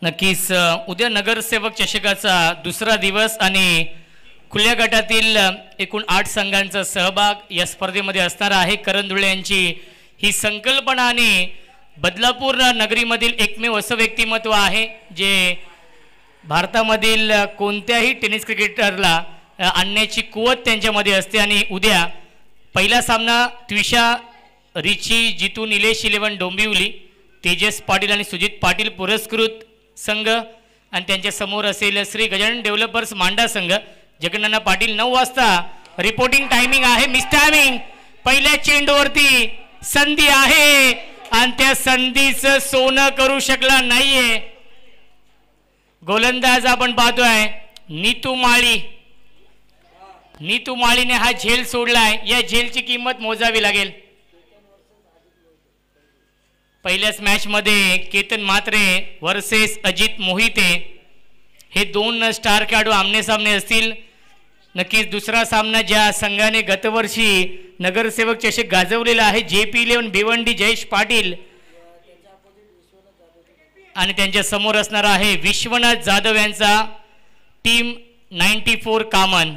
नक्कीच उद्या नगरसेवक चषकाचा दुसरा दिवस आणि खुल्या गटातील एकूण 8 संघांचा सहभाग या स्पर्धेमध्ये असणार आहे। करंधुळे यांची ही संकल्पना आणि बदलापूर नगरीमधील एकमेव असं व्यक्तिमत्व आहे जे भारतामधील कोणत्याही टेनिस क्रिकेटरला आणण्याची कुवत त्यांच्यामध्ये असते। आणि उद्या पहिला सामना त्विषा रिची जितू निलेश 11 डोंबिवली, तेजस पाटील आणि सुजित पाटील पुरस्कृत संघ आणि त्यांच्या समोर असेल श्री गजानन डेव्हलपर्स मांडा संघ। जगन्नाथ पाटील 9 वाजता रिपोर्टिंग टायमिंग आहे। मिस टायमिंग पहिल्या चेंडूवरती संधी आहे आणि त्या संधीचं सोनं करू शकला नाहीये गोलंदाज आपण पाहतोय नीतू माळी। नीतू माळीने हा झेल सोडलाय, या झेलची किंमत मोजावी लागेल। पहिल्याच मॅच मध्ये केतन मात्रे वर्सेस अजित मोहिते हे 2 स्टार खेळाडू आमने सामने असतील। नक्कीच दुसरा सामना ज्या संघाने गतवर्षी नगरसेवक चषक गाजवलेला आहे JP11 भिवंडी जयेश पाटील आणि त्यांच्या समोर असणार आहे विश्वनाथ जाधव यांचा टीम 94 कामन।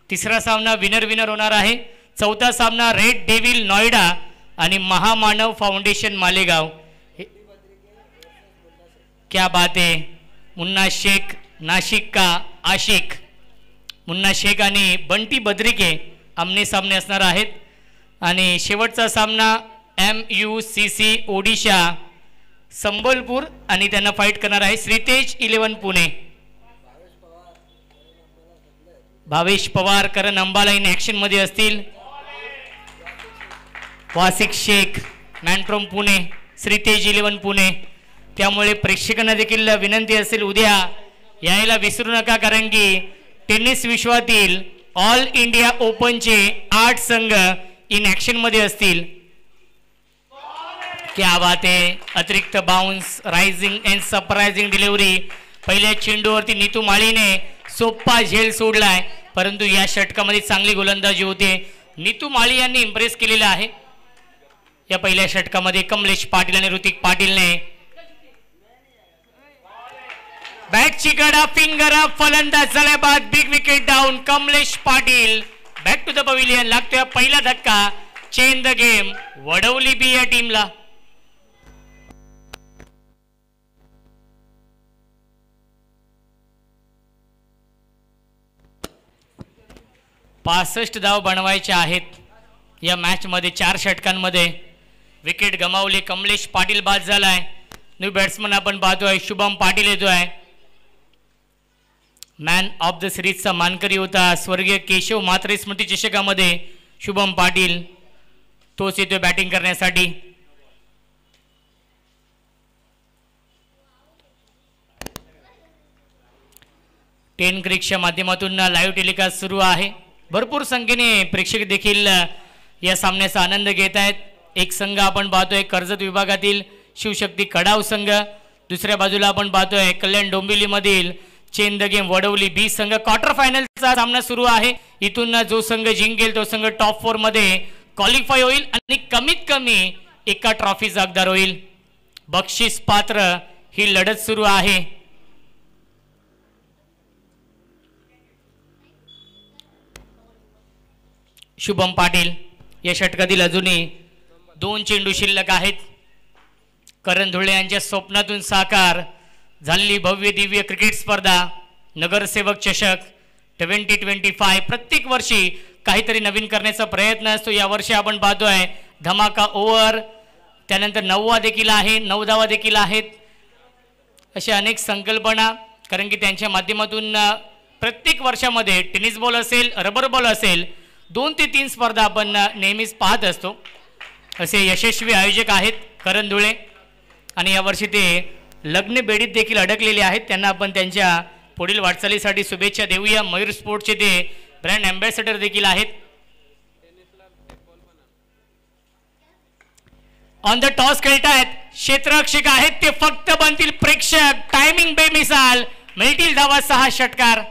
तिसरा सामना विनर होणार आहे। चौथा सामना रेड डेव्हिल नोएडा आणि महामानव फाउंडेशन मालेगाव। क्या बात है, मुन्ना शेख नाशिक का आशिक मुन्ना शेख आणि बंटी बद्रिके आमने सामने असणार आहेत। आणि शेवटचा सामना MUCC ओडिशा संबलपूर आणि त्यांना फाईट करणार आहे श्रीतेज 11 पुणे। भावेश पवार करण अंबाला इन ऍक्शन मध्ये असतील। वासिक शेख मॅन फ्रॉम पुणे, श्रीतेज 11 पुणे। त्यामुळे प्रेक्षकांना देखील विनंती असेल उद्या यायला विसरू नका, कारण की टेनिस विश्वातील ऑल इंडिया ओपनचे 8 संघ इन ऍक्शन मध्ये असतील। क्या बात है, अतिरिक्त bounce rising and surprising delivery. पहिल्या चेंडूवरती नीतू माळीने सोप्पा झेल सोडलाय, परंतु या षटकामध्ये चांगली गोलंदाजी होते। नीतू माळी यांनी इम्प्रेस केलेला आहे या पहिल्या षटकामध्ये। कमलेश पाटील आणि ऋतिक पाटीलने बॅटची कडा फिंगर अप, फलंदाज झाल्या बाद big wicket down. Kamlesh Patil back to the pavilion, लागतोय पहिला धक्का, change the game, Wadavali B या टीमला। पासष्ट धाव बनवायचे आहेत या मॅच मध्ये। 4 षटकांमध्ये विकेट गमावले, कमलेश पाटील बाद झालाय। न्यू बॅट्समन आपण पाहतोय शुभम पाटील येतोय। मॅन ऑफ द सिरीजचा मानकरी होता स्वर्गीय केशव मात्रे स्मृती चषकामध्ये शुभम पाटील, तोच येतोय बॅटिंग करण्यासाठी। टेन क्रिकच्या माध्यमातून लाईव्ह टेलिकास्ट सुरू आहे। भरपूर संख्येने प्रेक्षक देखील या सामन्याचा आनंद घेत आहेत। एक संघ आपण पाहतोय कर्जत विभागातील शिवशक्ती कडाव संघ, दुसऱ्या बाजूला आपण पाहतोय कल्याण डोंबिवली मधील chain the game Wadavali B संघ। क्वार्टर फायनलचा सामना सुरू आहे। इथून जो संघ जिंकेल तो संघ टॉप 4 मध्ये क्वालिफाय होईल आणि कमीत कमी एका ट्रॉफीचा हकदार होईल। बक्षीस पात्र ही लढत सुरू आहे। शुभम पाटील या षटकातील अजूनही 2 चेंडू शिल्लक आहेत। करंधुळे यांच्या स्वप्नातून साकार झालेली भव्य दिव्य क्रिकेट स्पर्धा नगरसेवक चषक 2025 प्रत्येक वर्षी काहीतरी नवीन करण्याचा प्रयत्न असतो। या वर्षी आपण पाहतोय धमाका ओव्हर, त्यानंतर 9वा देखील आहे, 9 धावा देखील आहेत, अशा अनेक संकल्पना, कारण की त्यांच्या माध्यमातून प्रत्येक वर्षामध्ये टेनिस बॉल असेल रबर बॉल असेल 2 ते 3 स्पर्धा आपण नेहमीच पाहत असतो। असे यशस्वी आयोजक आहेत करंधुळे आणि यावर्षी ते लग्न बेडीत देखील अडकलेले आहेत। त्यांना आपण त्यांच्या पुढील वाटचालीसाठी शुभेच्छा देऊया। मयूर स्पोर्ट्सचे ते ब्रँड अँबॅसेडर देखील आहेत। ऑन द टॉस खेळतायत, क्षेत्ररक्षक आहेत ते, फक्त बनतील प्रेक्षक, टायमिंग बेमिसाल, मिळतील धावा 6 षटकार।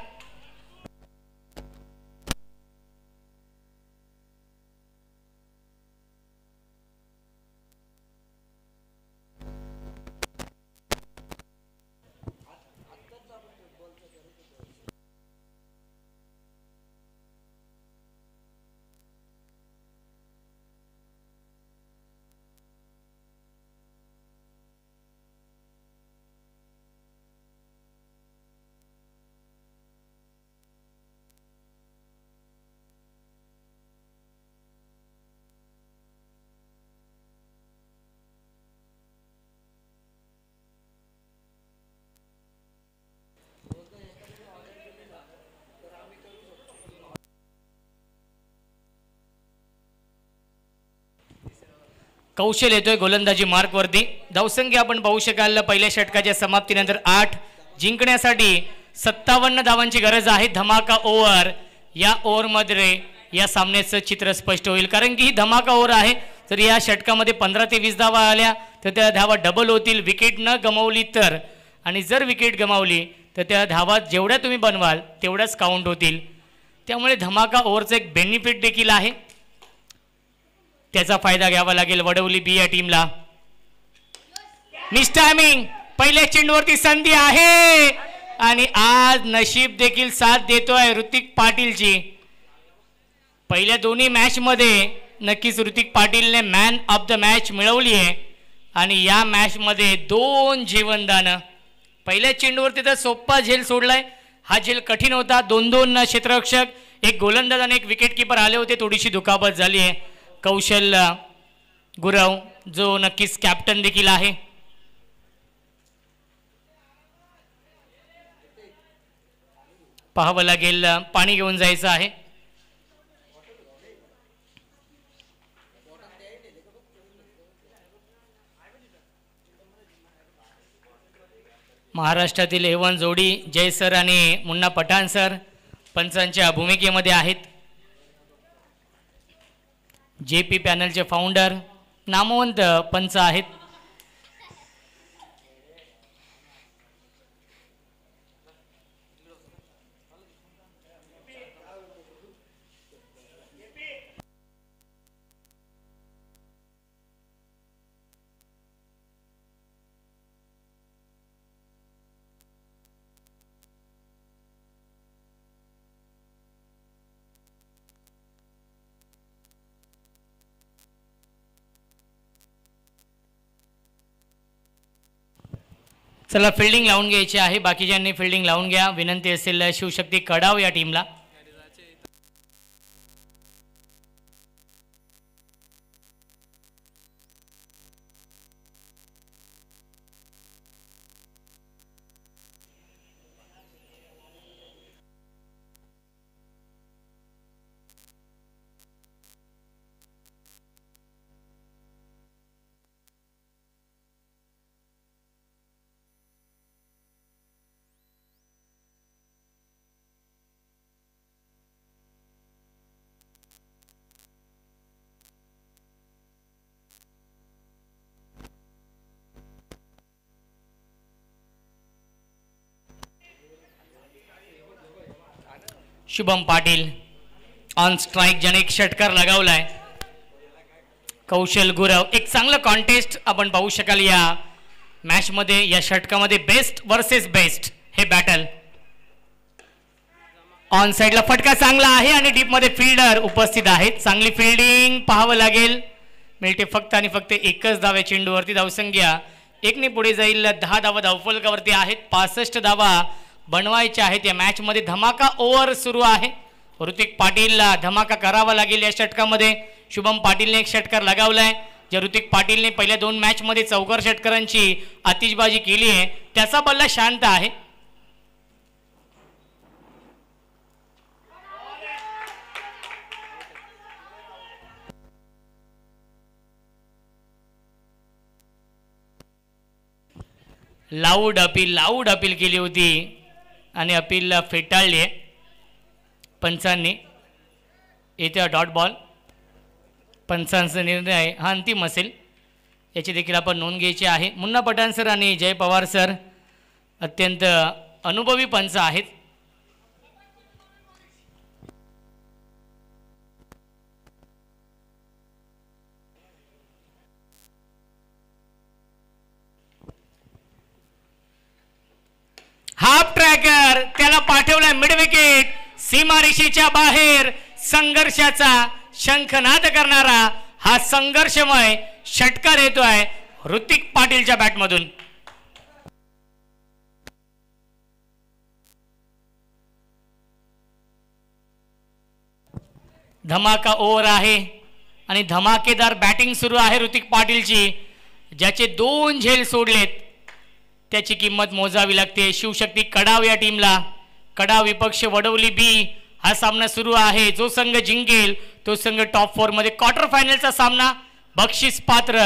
कौशल येतोय गोलंदाजी मार्कवरती. धावसंख्या आपण पाहू शकाल पहिल्या षटकाच्या समाप्तीनंतर 8. जिंकण्यासाठी 57 धावांची गरज आहे. धमाका ओव्हर. या ओव्हरमध्ये या सामन्याचं चित्र स्पष्ट होईल, कारण की ही धमाका ओव्हर आहे. तर या षटकामध्ये 15 ते 20 धावा आल्या तर त्या धावा डबल होतील विकेट न गमावली तर, आणि जर विकेट गमावली तर त्या धावा जेवढ्या तुम्ही बनवाल तेवढ्याच काउंट होतील. त्यामुळे धमाका ओव्हरचं एक बेनिफिट देखील आहे, त्याचा फायदा घ्यावा लागेल वडवली बी या टीमला. Miss timing. पहिल्या चेंडूवरती संधी आहे आणि आज नशीब देखील साथ देतोय ऋतिक पाटीलची. पहिल्या दोन्ही मॅच मध्ये नक्कीच ऋतिक पाटीलने मॅन ऑफ द मॅच मिळवली आहे आणि या मॅच मध्ये 2 जीवनदान. पहिल्या चेंडूवरती तर सोप्पा झेल सोडलाय. हा झेल कठीण होता. 2-2 क्षेत्ररक्षक, एक गोलंदाज आणि एक विकेट किपर आले होते. थोडीशी दुखापत झाली आहे. कौशल गुरव जो नक्कीच कॅप्टन देखील आहे. पाहावं लागेल, पाणी घेऊन जायचं आहे. महाराष्ट्रातील A1 जोडी जय सर आणि मुन्ना पठाण सर पंचांच्या भूमिकेमध्ये आहेत. JP पॅनलचे फाउंडर नामवंत पंच आहेत. चला फिल्डिंग लावून घ्यायची आहे. बाकीच्यांनी फिल्डिंग लावून घ्या. विनंती असेल शिवशक्ती कडाव या टीमला. शुभम पाटील ऑन स्ट्राइक, ज्याने एक षटकार लगावलाय. कौशल गुरव. एक चांगलं कॉन्टेस्ट आपण पाहू शकाल या मॅच मध्ये. या षटकामध्ये बेस्ट वर्सेस बेस्ट हे बॅटल. ऑन साइडला फटका चांगला आहे आणि डीप मध्ये फिल्डर उपस्थित आहेत. चांगली फिल्डिंग पाहावं लागेल. मिळते फक्त आणि फक्त एकच धाव. चेंडूवरती धावसंख्या 1ने पुढे जाईल. 10 धावा धावफलकावरती आहेत. 65 धावा बनवायच्या आहेत. या मॅच मध्ये धमाका ओव्हर सुरू आहे. ऋतिक पाटीलला धमाका करावा लागेल या षटकामध्ये. शुभम पाटीलने एक षटकार लगावलाय. ज्या ऋतिक पाटीलने पहिल्या 2 मॅच मध्ये चौकार षटकारांची आतिषबाजी केली आहे त्याचा बल्ला शांत आहे. लाऊड अपील केली होती आणि अपीलला फेटाळली आहे पंचांनी. येत्या डॉट बॉल. पंचांचा निर्णय हा अंतिम असेल याची देखील आपण नोंद घ्यायची आहे. मुन्ना पठाण सर आणि जय पवार सर अत्यंत अनुभवी पंच आहेत. हाफ ट्रॅकर त्याला पाठवलाय मिड विकेट. सीमारेषेच्या बाहेर संघर्षाचा शंखनाद करणारा हा संघर्षमय षटकार येतोय ऋतिक पाटीलच्या बॅटमधून. धमाका ओव्हर आहे आणि धमाकेदार बॅटिंग सुरू आहे ऋतिक पाटीलची. ज्याचे 2 झेल सोडलेत त्याची किंमत मोजावी लागते शिवशक्ती कडाव या टीमला. कडाव विपक्ष वडवली बी. हा सामना सुरू आहे. जो संघ जिंकेल तो संघ टॉप 4 मध्ये क्वार्टर फायनलचा सामना बक्षीस पात्र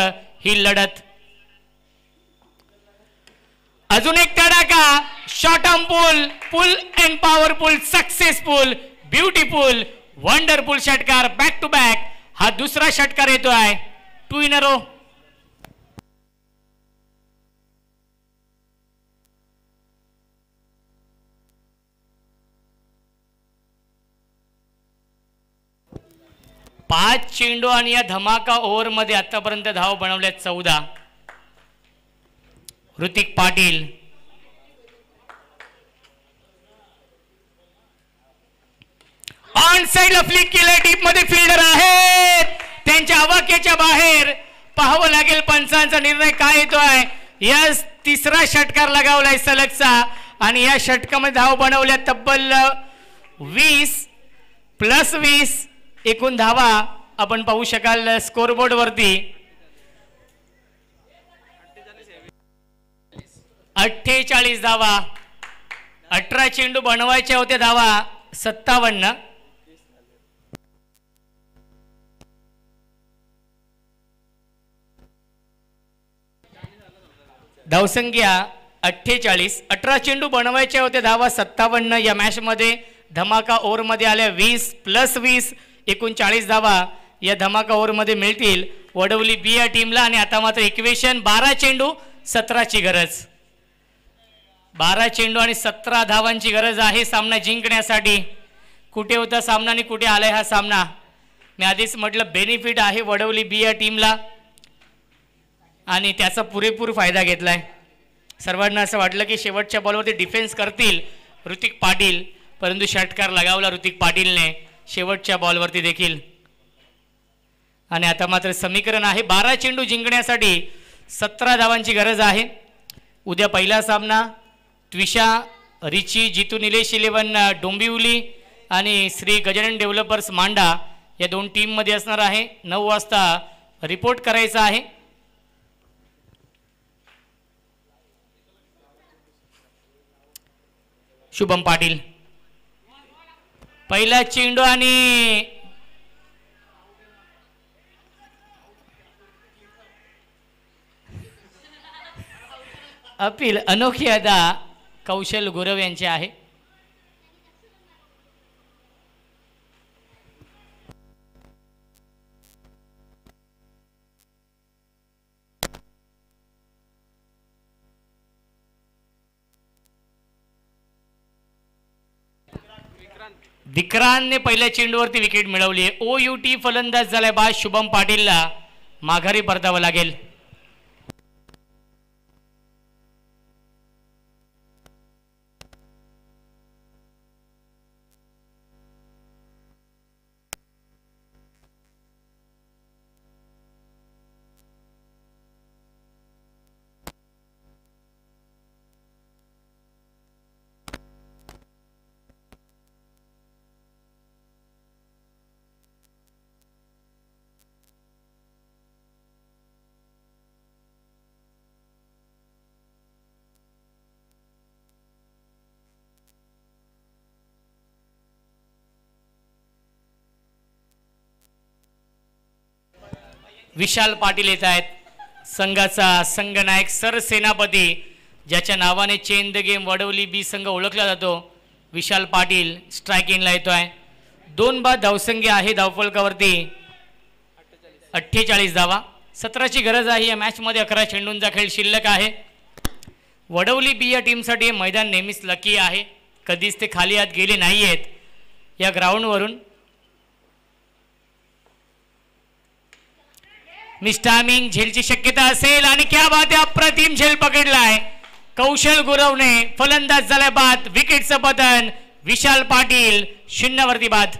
ही लढत. अजून एक तडाखा, short arm pull, pull and powerful, successful, beautiful, wonderful षटकार बॅक टू बॅक. हा दुसरा षटकार येतोय 2 in a row. पाच चेंडू आणि या धमाका ओव्हर मध्ये आतापर्यंत धाव बनवल्या 14. ऋतिक पाटील, ऑन साइडला फ्लिक केलं, डीप मध्ये फिल्डर आहेत, त्यांच्या आवाक्याच्या बाहेर. पाहावं लागेल पंचांचा निर्णय काय येतोय. यस, तिसरा षटकार लगावलाय सलगचा आणि या षटकामध्ये धाव बनवल्या तब्बल 20+20 एकूण धावा आपण पाहू शकाल स्कोरबोर्ड वरती. 48 धावा. 18 चेंडू बनवायच्या होत्या धावा 57. धावसंख्या 48. 18 चेंडू बनवायच्या होत्या धावा 57. या मॅच मध्ये धमाका ओव्हर मध्ये आल्या 20+20 एकूण 40 धावा या धमाका ओव्हर मध्ये मिळतील वडवली बी या टीमला. आणि आता मात्र इक्वेशन 12 चेंडू 17ची गरज. 12 चेंडू आणि 17 धावांची गरज आहे सामना जिंकण्यासाठी. कुठे होता सामना आणि कुठे आलाय हा सामना. मी आधीच म्हटलं बेनिफिट आहे वडवली बी या टीमला आणि त्याचा पुरेपूर फायदा घेतलाय. सर्वांना असं वाटलं की शेवटच्या बॉलवरती डिफेन्स करतील ऋतिक पाटील, परंतु षटकार लगावला ऋतिक पाटीलने शेवटच्या बॉलवरती देखील. आणि आता मात्र समीकरण आहे 12 चेंडू जिंकण्यासाठी 17 धावांची गरज आहे. उद्या पहिला सामना त्विषा रिची जितू निलेश 11 डोंबिवली आणि श्री गजानन डेव्हलपर्स मांडा या दोन टीम मध्ये असणार आहे. 9 वाजता रिपोर्ट करायचा आहे. शुभम पाटील, पहिला चेंडू आणि अपील अनोखी अदा कौशल गुरव यांचे आहे. विक्रांतने पहिल्या चेंडूवरती विकेट मिळवली आहे. OUT फलंदाज झालाय बाद. शुभम पाटीलला माघारी परतावं लागेल. विशाल पाटील येत आहेत. संघाचा संघनायक सरसेनापती ज्याच्या नावाने chain the game Wadavali B संघ ओळखला जातो. विशाल पाटील स्ट्रायकिंगला येतोय. 2 बाद धावसंख्या आहे धावफलकावरती 48 धावा. 17ची गरज आहे या मॅच मध्ये. 11 चेंडूंचा खेळ शिल्लक आहे. वडवली बी या टीमसाठी मैदान नेहमीच लकी आहे. कधीच ते खाली हात गेले नाहीयेत या ग्राउंडवरून. मिस्टामिंग झेलची शक्यता असेल आणि क्या बात आहे, अप्रतिम झेल पकडलाय कौशल गुरवने. फलंदाज झालाय बाद. विकेटचं पतन. विशाल पाटील 0 वरती बाद.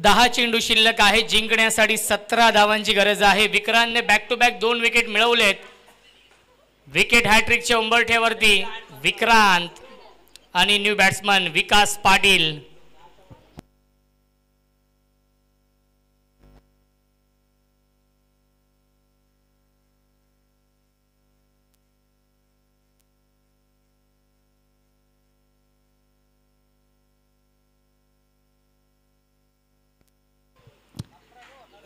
10 चेंडू शिल्लक आहे. जिंकण्यासाठी 17 धावांची गरज आहे. विक्रांतने बॅक टू बॅक 2 विकेट मिळवलेत. विकेट हॅट्रिकच्या उंबरठ्यावरती विक्रांत आणि न्यू बॅट्समन विकास पाटील.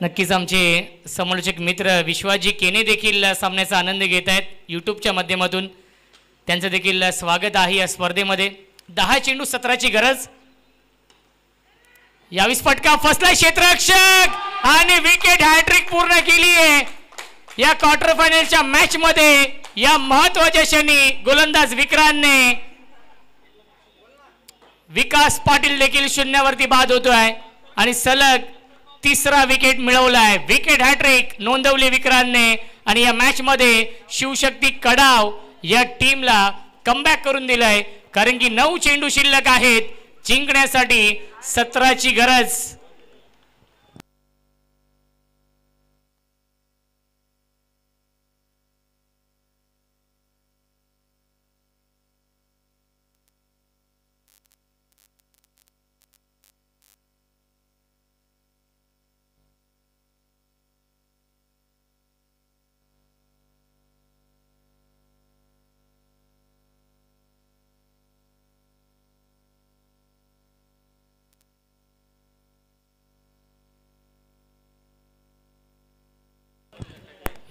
नक्कीच आमचे समालोचक मित्र विश्वाजी केने देखील सामन्याचा आनंद घेत आहेत यूट्यूबच्या माध्यमातून. त्यांचं देखील स्वागत आहे या स्पर्धेमध्ये. 10 चेंडू 17ची गरज. यावेळी फटका फसलाय क्षेत्ररक्षक आणि विकेट हॅट्रिक पूर्ण केली आहे या क्वार्टर फायनलच्या मॅच मध्ये. या महत्वाच्या क्षणी गोलंदाज विक्रांतने विकास पाटील देखील शून्यावरती बाद होतोय आणि सलग 3रा विकेट मिळवलाय. विकेट हॅट्रिक नोंदवली विक्रांतने आणि या मॅच मध्ये शिवशक्ती कडाव या टीमला कमबॅक करून दिलाय. कारण की 9 चेंडू शिल्लक आहेत. जिंकण्यासाठी 17ची गरज.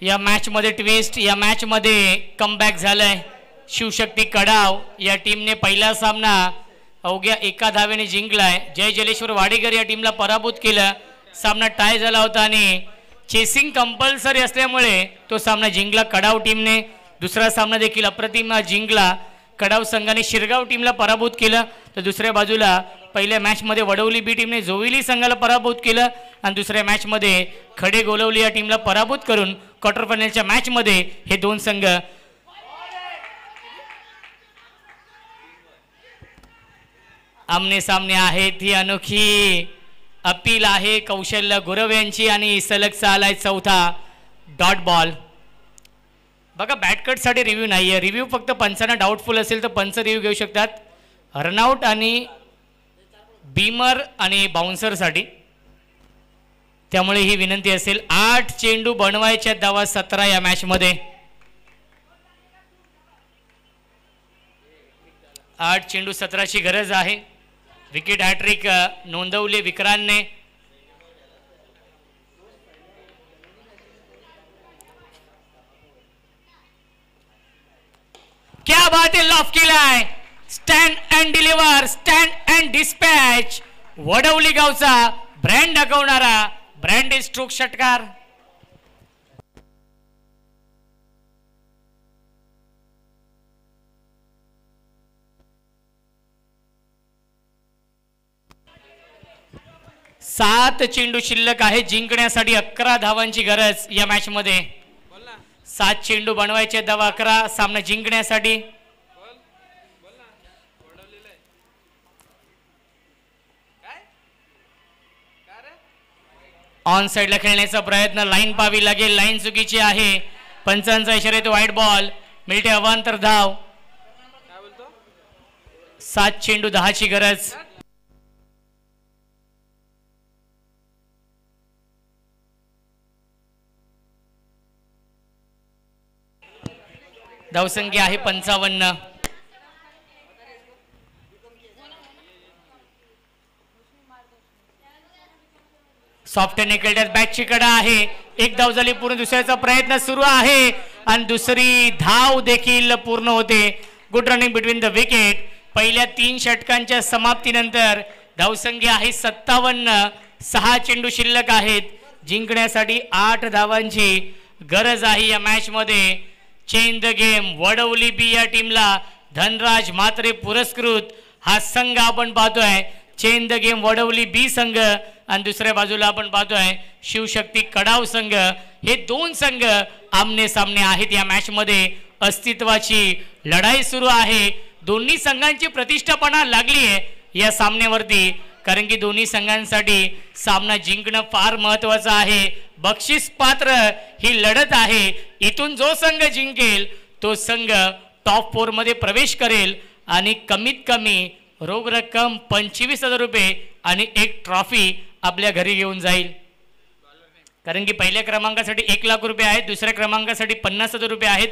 या मॅच मध्ये ट्विस्ट. या मॅच मध्ये कमबॅक झालंय. शिवशक्ती कडाव या टीमने पहिला सामना अवघ्या 1 धावेने जिंकलाय. जय जलेश्वर वाडेकर या टीमला पराभूत केलं. सामना टाय झाला होता आणि चेसिंग कंपल्सरी असल्यामुळे तो सामना जिंकला कडाव टीमने. दुसरा सामना देखील अप्रतिम जिंकला. कडाव संघाने शिरगाव टीमला पराभूत केलं. तर दुसऱ्या बाजूला पहिल्या मॅच मध्ये वडवली बी टीमने जोविली संघाला पराभूत केलं आणि दुसऱ्या मॅच मध्ये खडे गोलवली या टीमला पराभूत करून क्वार्टर फायनलच्या मॅच मध्ये हे 2 संघ आमने सामने आहेत. ही अनोखी अपील आहे कौशल्य गुरव यांची आणि सलग आलाय 4था डॉट बॉल. बघा बॅटकट साठी रिव्ह्यू नाहीये. रिव्ह्यू फक्त पंचांना डाऊटफुल असेल तर पंच रिव्ह्यू घेऊ शकतात. रनआउट आणि बीमर आणि बाउन्सर साठी. त्यामुळे ही विनंती असेल. 8 चेंडू बनवायच्या धावा 17 या मॅच मध्ये. 8 चेंडू 17ची गरज आहे. विकेट हॅट्रिक नोंदवले विक्रांतने. क्या बात है. लॉफ केलाय. Stand and deliver. Stand and dispatch. Wadavali गावचा ब्रँड दाखवणारा ब्रँडेड स्ट्रोक षटकार. सात चेंडू शिल्लक आहे. जिंकण्यासाठी 11 धावांची गरज या मॅच मध्ये. 7 चेंडू बनवायचे धावा 11 सामना जिंकण्यासाठी. ऑन साइडला खेळण्याचा प्रयत्न. लाईन पाहावी लागेल. लाईन चुकीची आहे. पंचांचा इशारा येतो वाईट बॉल. मिळते अवांतर धाव. 7 चेंडू 10ची गरज. धावसंख्या आहे 55. सॉफ्ट निकलतात. बॅटची कडा आहे. 1 धाव झाली पूर्ण. दुसऱ्याचा प्रयत्न सुरू आहे आणि दुसरी धाव देखील पूर्ण होते. Good running between the wicket. पहिल्या 3 षटकांच्या समाप्तीनंतर धावसंख्या आहे 57. 6 चेंडू शिल्लक आहेत. जिंकण्यासाठी 8 धावांची गरज आहे या मॅच मध्ये. Change the game. Wadavali B या टीमला धनराज म्हात्रे पुरस्कृत हा संघ आपण पाहतोय. Change the game Wadavali B संघ आणि दुसऱ्या बाजूला आपण पाहतोय शिवशक्ती कडाव संघ. हे 2 संघ आमने सामने आहेत. या मॅच मध्ये अस्तित्वाची लढाई सुरू आहे. दोन्ही संघांची प्रतिष्ठापणा लागली आहे या सामन्यावरती. कारण की दोन्ही संघांसाठी सामना जिंकणं फार महत्वाचं आहे. बक्षीस पात्र ही लढत आहे. इथून जो संघ जिंकेल तो संघ टॉप 4 मध्ये प्रवेश करेल आणि कमीत कमी रोख रक्कम 25,000 रुपये आणि एक ट्रॉफी आपल्या घरी घेऊन जाईल. कारण की पहिल्या क्रमांकासाठी 1 लाख रुपये आहेत, दुसऱ्या क्रमांकासाठी 50,000 रुपये आहेत,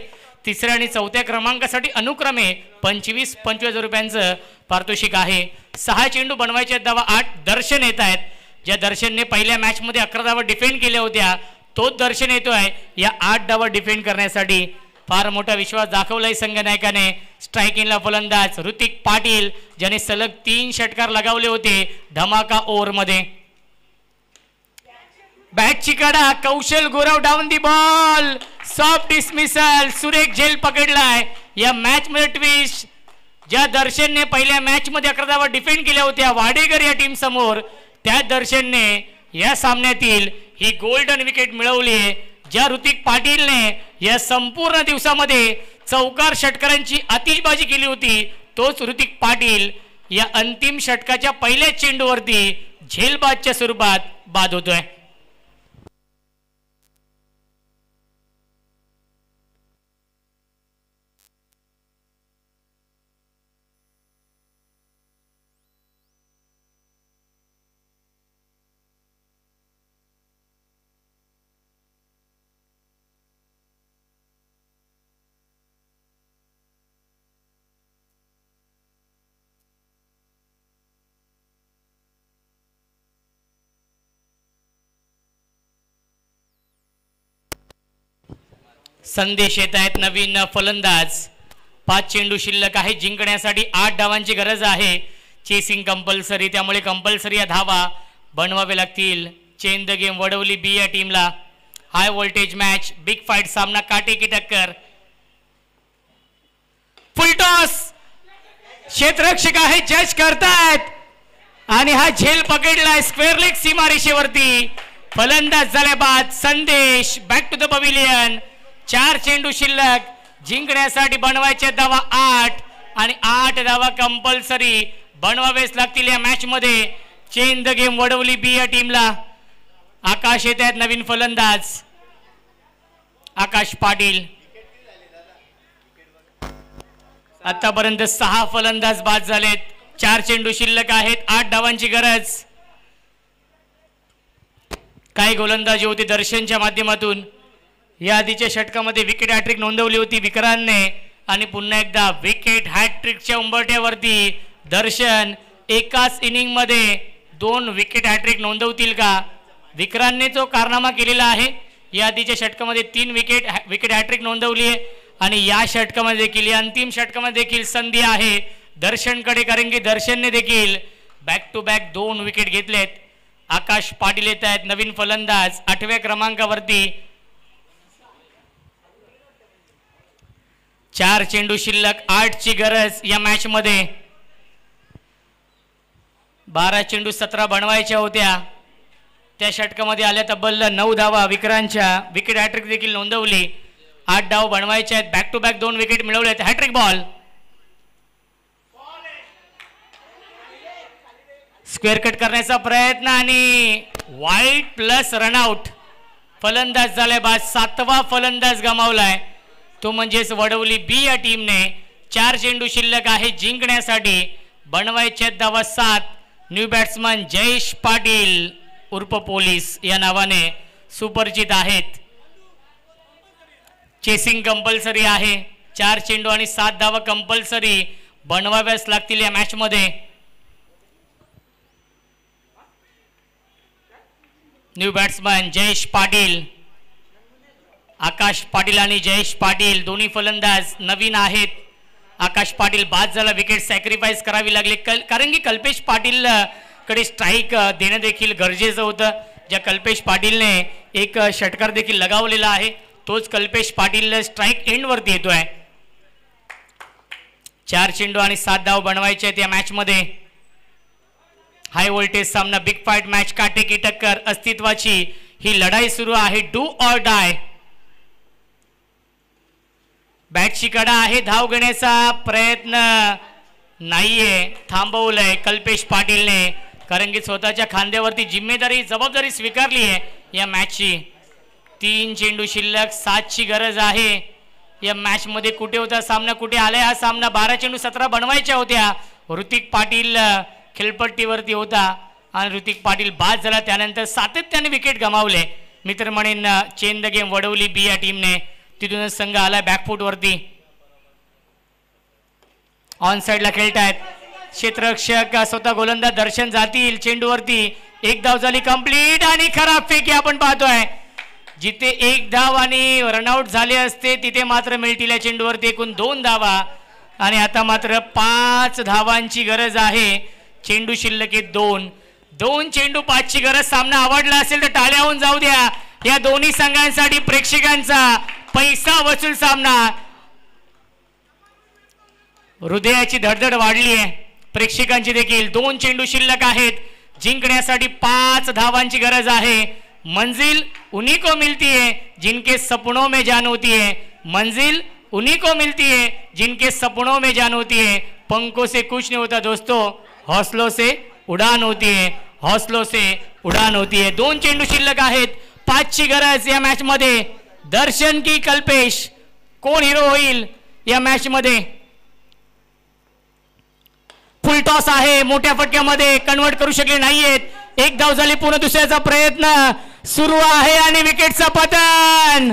तिसऱ्या आणि चौथ्या क्रमांकासाठी अनुक्रमे 25,000 रुपयांचं पारितोषिक आहे. 6 चेंडू बनवायचे धावा 8. दर्शन येत आहेत. ज्या दर्शनने पहिल्या मॅचमध्ये 11 धावा डिफेंड केल्या होत्या तोच दर्शन येतोय या 8 धावा डिफेंड करण्यासाठी. फार मोठा विश्वास दाखवलाय संघनायकाने. स्ट्रायकिंगला फलंदाज ऋतिक पाटील ज्याने सलग 3 षटकार लगावले होते धमाका ओव्हरमध्ये. बॅटची कडा Kaushal Gurav down the ball. Soft dismissal. सुरेख झेल पकडलाय या मॅच मध्ये. ट्विस्ट ज्या दर्शनने पहिल्या मॅच मध्ये 11 धावा डिफेंड केल्या होत्या वाडेकर या टीम समोर त्या दर्शनने या सामन्यातील ही गोल्डन विकेट मिळवली आहे. ज्या ऋतिक पाटीलने या संपूर्ण दिवसामध्ये चौकार षटकारांची आतिषबाजी केली होती तोच ऋतिक पाटील या अंतिम षटकाच्या पहिल्या चेंडूवरती झेलबादच्या स्वरूपात बाद होतोय. संदेश येत आहेत. नवीन फलंदाज. 5 चेंडू शिल्लक आहे. जिंकण्यासाठी 8 धावांची गरज आहे. चेसिंग कंपल्सरी त्यामुळे कंपल्सरी या धावा बनवावे लागतील. Change the game Wadavali B या टीमला. High voltage match big fight सामना काटेकी टक्कर. फुलटॉस क्षेत्ररक्षक आहे जज करतायत आणि हा झेल पकडलाय स्क्वेअर लेग सीमारेषेवरती. फलंदाज झाल्या बाद संदेश बॅक टू द पवेलियन. 4 चेंडू शिल्लक. जिंकण्यासाठी बनवायचे धावा 8 आणि 8 धावा कंपल्सरी बनवावेच लागतील या मॅच मध्ये. Change the game Wadavali B या टीमला. आकाश येत आहेत नवीन फलंदाज आकाश पाटील. आतापर्यंत 6 फलंदाज बाद झालेत. 4 चेंडू शिल्लक आहेत. 8 धावांची गरज. काही गोलंदाजी होती दर्शनच्या माध्यमातून. या आधीच्या षटकामध्ये विकेट हॅट्रिक नोंदवली होती विक्रांतने आणि पुन्हा एकदा विकेट हॅट्रिकच्या उंबरठ्यावरती दर्शन. एकाच इनिंग मध्ये 2 विकेट हॅट्रिक नोंदवतील का? विक्रांतने जो कारनामा केलेला आहे या आधीच्या षटकामध्ये 3 विकेट हॅट्रिक नोंदवली आहे आणि या षटकामध्ये देखील अंतिम षटकामध्ये देखील संधी आहे दर्शनकडे. कारण की दर्शनने देखील बॅक टू बॅक 2 विकेट घेतलेत. आकाश पाटील येत आहेत नवीन फलंदाज 8व्या क्रमांकावरती. 4 चेंडू शिल्लक. 8 ची गरज या मॅच मध्ये. 12 चेंडू 17 बनवायच्या होत्या. त्या षटकामध्ये आल्या तब्बल 9 धावा. विक्रांतच्या विकेट हॅट्रिक देखील नोंदवली. 8 धाव बनवायचे आहेत. बॅक टू बॅक 2 विकेट मिळवलेत. Hat trick ball. स्क्वेअर कट करण्याचा प्रयत्न आणि वाईड प्लस रनआउट. फलंदाज झालाय बाद. 7वा फलंदाज गमावलाय तो म्हणजेच वडवली बी या टीमने. 4 चेंडू शिल्लक आहे. जिंकण्यासाठी बनवायचे धावा 7. न्यू बॅट्समन जयेश पाटील उर्फ पोलीस या नावाने सुपरिचित आहेत. चेसिंग कंपल्सरी आहे. 4 चेंडू आणि 7 धावा कंपल्सरी बनवाव्याच लागतील या मॅच मध्ये. New batsman Jayesh Patil. आकाश पाटील आणि जयेश पाटील दोन्ही फलंदाज नवीन आहेत. आकाश पाटील बाद झाला. विकेट सॅक्रिफाईस करावी लागली कारण की कल्पेश पाटील कडे स्ट्राईक देणं देखील गरजेचं होतं. ज्या कल्पेश पाटीलने एक षटकार देखील लगावलेला आहे तोच कल्पेश पाटील स्ट्राईक एंड वरती येतोय. 4 चेंडू आणि 7 धाव बनवायचे आहेत या मॅच मध्ये. हाय व्होल्टेज सामना बिग फाईट मॅच काटेकी टक्कर अस्तित्वाची ही लढाई सुरू आहे. Do or die. बॅटची कडा आहे. धाव घेण्याचा प्रयत्न नाहीये. थांबवलंय कल्पेश पाटीलने कारण की स्वतःच्या खांद्यावरती जिम्मेदारी जबाबदारी स्वीकारली आहे या मॅचची. 3 चेंडू शिल्लक, 7ची गरज आहे या मॅच मध्ये. कुठे होता सामना, कुठे आलाय हा सामना. 12 चेंडू 17 बनवायच्या होत्या. ऋतिक पाटील खेळपट्टीवरती होता आणि ऋतिक पाटील बाद झाला. त्यानंतर सातत्याने विकेट गमावले. मित्र म्हणेन chain the game Wadavali B या टीमने. तिथूनच संघ आलाय बॅकफूट वरती. ऑन साइडला खेळतायत क्षेत्ररक्षक, स्वतः गोलंदाज दर्शन जातील चेंडूवरती. 1 धाव झाली कंप्लीट आणि खराब फेकी आपण पाहतोय. जिथे 1 धाव आणि रनआउट झाले असते तिथे मात्र मिळतील या चेंडूवरती एकूण 2 धावा. आणि आता मात्र 5 धावांची गरज आहे. चेंडू शिल्लक 2 चेंडू 5ची गरज. सामना आवडला असेल तर टाळ्या होऊन जाऊ द्या. या दोन्ही संघांसाठी प्रेक्षकांचा पैसा वसूल सामना. हृदयाची धडधड वाढली आहे प्रेक्षकांची देखील. 2 चेंडू शिल्लक आहेत. जिंकण्यासाठी 5 धावांची गरज आहे. मंजिल उन्हीं को मिलती है जिनके सपनों में जान होती है. मंजिल उन्हीं को मिलती है जिनके सपनों में जान होती है. पंखों से कुछ नहीं होता दोस्तों, हौसलों से उड़ान होती है. हौसलों से उड़ान होती है. 2 चेंडू शिल्लक आहेत. 5ची गरज या मॅच मध्ये. दर्शन की कल्पेश कोण हिरो होईल या मॅच मध्ये. फुल टॉस आहे. मोठ्या फटक्यामध्ये कन्वर्ट करू शकले नाहीयेत. 1 धाव झाली. पुन्हा दुसऱ्याचा प्रयत्न सुरू आहे आणि विकेटचं पतन.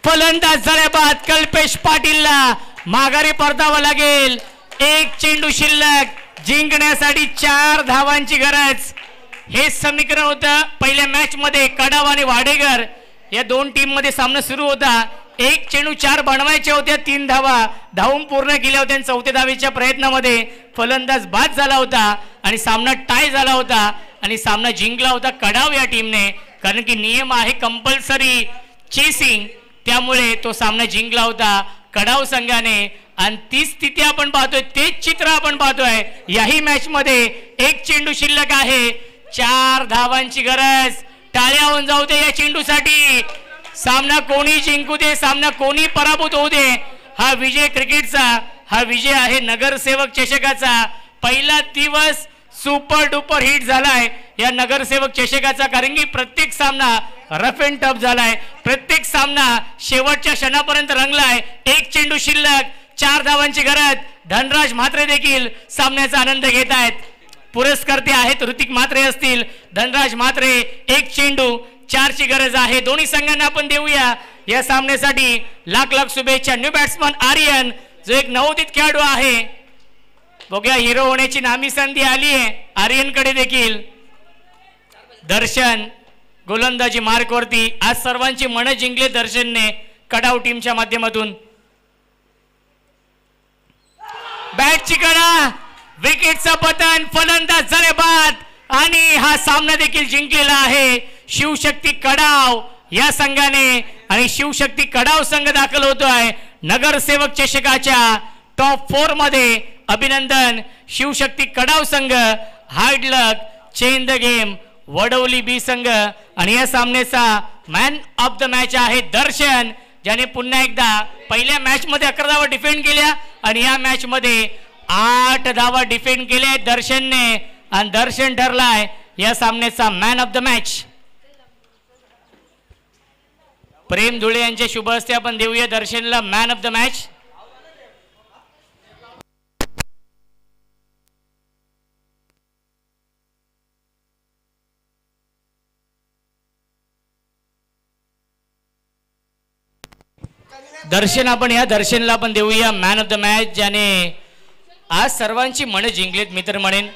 फलंदाज झाल्या बाद कल्पेश पाटीलला माघारी परतावं लागेल. 1 चेंडू शिल्लक. जिंकण्यासाठी 4 धावांची गरज. हे समीकरण होतं पहिल्या मॅच मध्ये. कडाव आणि वाडेकर या 2 टीम मध्ये सामना सुरू होता. 1 चेंडू 4 बनवायच्या होत्या. 3 धावा धावून पूर्ण केल्या होत्या. 4थ्या धावेच्या प्रयत्नामध्ये फलंदाज बाद झाला होता आणि सामना टाय झाला होता आणि सामना जिंकला होता कडाव या टीमने. कारण की नियम आहे कंपल्सरी चेसिंग, त्यामुळे तो सामना जिंकला होता कडाव संघाने. आणि ती स्थिती आपण पाहतोय, तेच चित्र आपण पाहतोय याही मॅच मध्ये. 1 चेंडू शिल्लक आहे. 4 धावांची गरज. टाळ्या होऊन जाऊ दे या चेंडूसाठी. सामना कोणी जिंकू दे, सामना कोणी पराभूत होऊ दे. हा विजय क्रिकेटचा, हा विजय आहे नगरसेवक चषकाचा. पहिला दिवस सुपर डुपर हिट झालाय या नगरसेवक चषकाचा. कारण की प्रत्येक सामना रफ अँड टफ झालाय. प्रत्येक सामना शेवटच्या क्षणापर्यंत रंगलाय. 1 चेंडू शिल्लक, 4 धावांची गरज. धनराज म्हात्रे देखील सामन्याचा आनंद घेत आहेत. पुरस्कर्ते आहेत ऋतिक म्हात्रे असतील, धनराज म्हात्रे. 1 चेंडू 4ची गरज आहे. दोन्ही संघांना आपण देऊया या सामन्यासाठी लाख लाख शुभेच्छा. न्यू बॅट्समन आर्यन जो एक नवोदित खेळाडू आहे. बघूया हिरो होण्याची नामी संधी आली आहे आर्यनकडे देखील. दर्शन गोलंदाजी मार्कवरती. आज सर्वांची मन जिंकले दर्शनने कडाव टीमच्या माध्यमातून. बॅटची कडा, विकेटचं पतन, फलंदाज झाले बाद आणि हा सामना देखील जिंकलेला आहे शिवशक्ती कडाव या संघाने. आणि शिवशक्ती कडाव संघ दाखल होतोय नगरसेवक चषकाच्या टॉप 4 मध्ये. अभिनंदन शिवशक्ती कडाव संघ. Hard luck. Change the game Wadavali B संघ. आणि या सामन्याचा मॅन ऑफ द मॅच आहे दर्शन, ज्याने पुन्हा एकदा पहिल्या मॅच मध्ये 11 धावा डिफेंड केल्या आणि या मॅच मध्ये 8 धावा डिफेंड केल्या दर्शनने. आणि दर्शन ठरलाय या सामन्याचा मॅन ऑफ द मॅच. प्रेम धुळे यांच्या शुभ हस्ते आपण देऊया दर्शनला मॅन ऑफ द मॅच. दर्शन आपण या दर्शनला आपण देऊया मॅन ऑफ द मॅच, ज्याने आज सर्वांची मन जिंकलीत मित्र म्हणेन.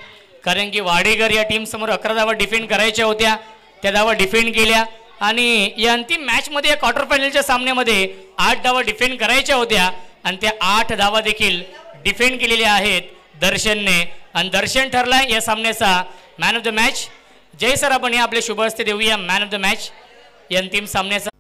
कारण की वाडेकर या टीम समोर 11 धावा डिफेंड करायच्या होत्या, त्या धावा डिफेंड केल्या. आणि या अंतिम मॅच मध्ये क्वार्टर फायनलच्या सामन्यामध्ये 8 धावा डिफेंड करायच्या होत्या आणि त्या 8 धावा देखील डिफेंड केलेल्या आहेत दर्शनने. आणि दर्शन ठरलाय या सामन्याचा man of the match. Jay sir आपण या आपले शुभ हस्ते देऊया मॅन ऑफ द मॅच या अंतिम सामन्याचा.